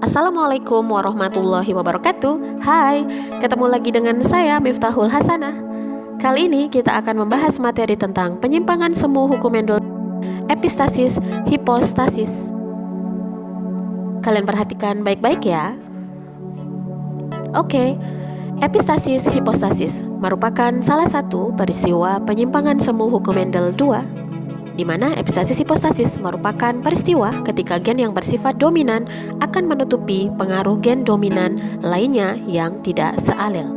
Assalamualaikum warahmatullahi wabarakatuh. Hai, ketemu lagi dengan saya Miftahul Hasanah. Kali ini kita akan membahas materi tentang penyimpangan semu hukum Mendel, epistasis, hipostasis. Kalian perhatikan baik-baik ya. Oke, epistasis hipostasis merupakan salah satu peristiwa penyimpangan semu hukum Mendel 2, di mana epistasis hipostasis merupakan peristiwa ketika gen yang bersifat dominan akan menutupi pengaruh gen dominan lainnya yang tidak sealel,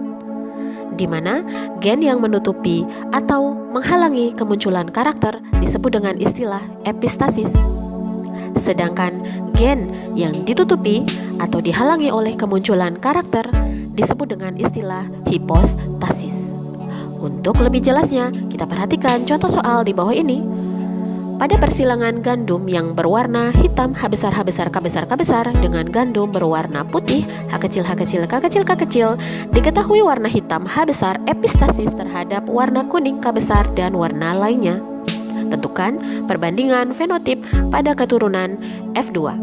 di mana gen yang menutupi atau menghalangi kemunculan karakter disebut dengan istilah epistasis, sedangkan gen yang ditutupi atau dihalangi oleh kemunculan karakter disebut dengan istilah hipostasis. Untuk lebih jelasnya, kita perhatikan contoh soal di bawah ini. Pada persilangan gandum yang berwarna hitam H besar H besar K besar K besar dengan gandum berwarna putih H kecil H kecil K kecil K kecil, diketahui warna hitam H besar epistasis terhadap warna kuning K besar dan warna lainnya. Tentukan perbandingan fenotip pada keturunan F2.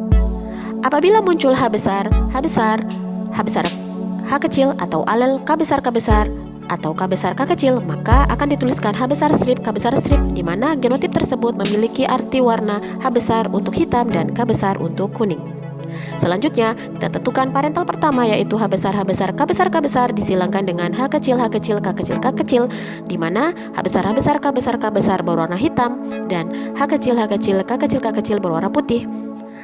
Apabila muncul H besar H besar H besar H kecil atau alel K besar K besar atau K besar K kecil, maka akan dituliskan H besar strip K besar strip, di mana genotip tersebut memiliki arti warna H besar untuk hitam dan K besar untuk kuning. Selanjutnya, kita tentukan parental pertama yaitu H besar H besar K besar K besar disilangkan dengan H kecil H kecil K kecil K kecil, di mana H besar H besar K besar K besar berwarna hitam dan H kecil H kecil K kecil K kecil berwarna putih.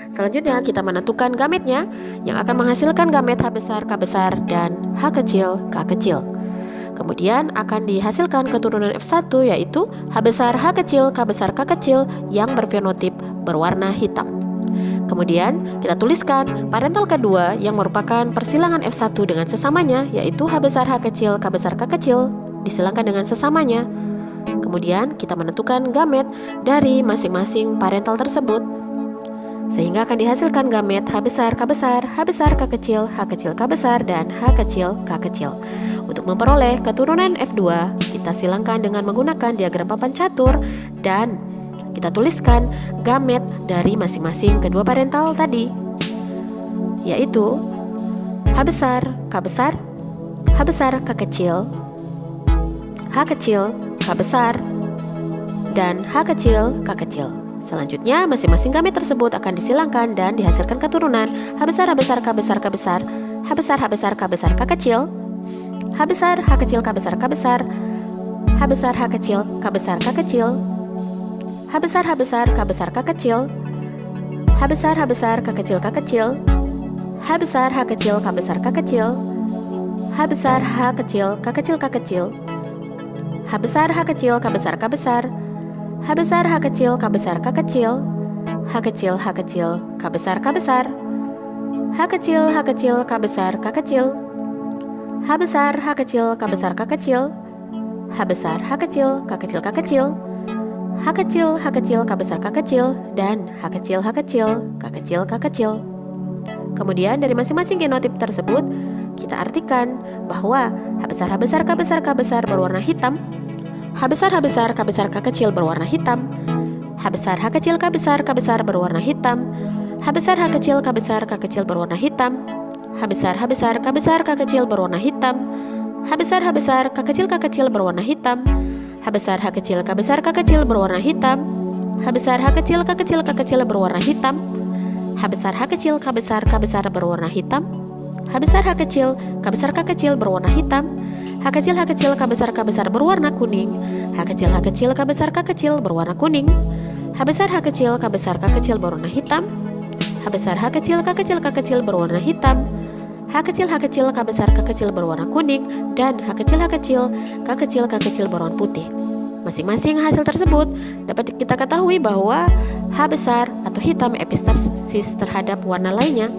Selanjutnya, kita menentukan gametnya yang akan menghasilkan gamet H besar K besar dan H kecil K kecil. Kemudian akan dihasilkan keturunan F1 yaitu H besar H kecil K besar K kecil yang berfenotip berwarna hitam. Kemudian kita tuliskan parental kedua yang merupakan persilangan F1 dengan sesamanya yaitu H besar H kecil K besar K kecil disilangkan dengan sesamanya. Kemudian kita menentukan gamet dari masing-masing parental tersebut, sehingga akan dihasilkan gamet H besar K besar, H besar K kecil K besar, dan H kecil K kecil. Untuk memperoleh keturunan F2, kita silangkan dengan menggunakan diagram papan catur dan kita tuliskan gamet dari masing-masing kedua parental tadi, yaitu H besar K besar, H besar K kecil K besar, dan H kecil K kecil. Selanjutnya, masing-masing gamet tersebut akan disilangkan dan dihasilkan keturunan H besar H besar K besar K besar, H besar H besar K besar K kecil, H besar H kecil K besar K besar, H besar H kecil K besar K kecil, H besar H besar K besar K kecil, H besar H besar K kecil K kecil, H besar H kecil K besar K kecil, H besar H kecil K kecil K kecil, H besar H kecil K besar K besar, H besar H kecil K besar K kecil, H kecil H kecil K besar K besar, H kecil H kecil K besar K kecil, H besar H kecil K besar K kecil, H besar H kecil K kecil K kecil, H kecil H kecil K besar K kecil, dan H kecil H kecil K kecil K kecil. Kemudian dari masing-masing genotip tersebut kita artikan bahwa H besar H besar K besar K besar berwarna hitam, H besar H besar K besar K kecil berwarna hitam, H besar H kecil K besar K besar berwarna hitam, H besar H kecil K besar K kecil berwarna hitam, H besar H besar K besar K kecil berwarna hitam, H besar H besar K kecil K kecil berwarna hitam, H besar H kecil K besar K kecil berwarna hitam, H besar H kecil K kecil K kecil berwarna hitam, H besar H kecil K besar K besar berwarna hitam, H besar H kecil K besar K kecil berwarna hitam, H kecil H kecil K besar K besar berwarna kuning, H kecil H kecil K besar K kecil berwarna kuning, H besar H kecil K besar K kecil berwarna hitam, H besar H kecil K kecil K kecil berwarna hitam, H kecil H kecil K besar K kecil berwarna kuning, dan H kecil H kecil K kecil K kecil berwarna putih. Masing-masing hasil tersebut dapat kita ketahui bahwa H besar atau hitam epistasis terhadap warna lainnya,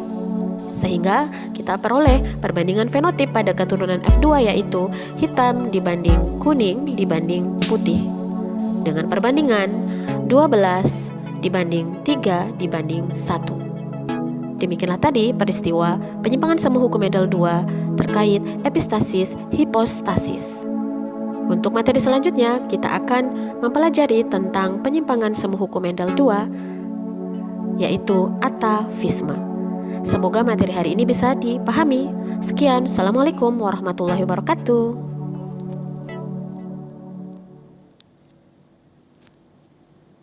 sehingga kita peroleh perbandingan fenotip pada keturunan F2 yaitu hitam dibanding kuning dibanding putih dengan perbandingan 12 dibanding 3 dibanding 1. Demikianlah tadi peristiwa penyimpangan semu hukum Mendel 2 terkait epistasis hipostasis. Untuk materi selanjutnya, kita akan mempelajari tentang penyimpangan semu hukum Mendel 2, yaitu atavisme. Semoga materi hari ini bisa dipahami. Sekian, Assalamualaikum warahmatullahi wabarakatuh.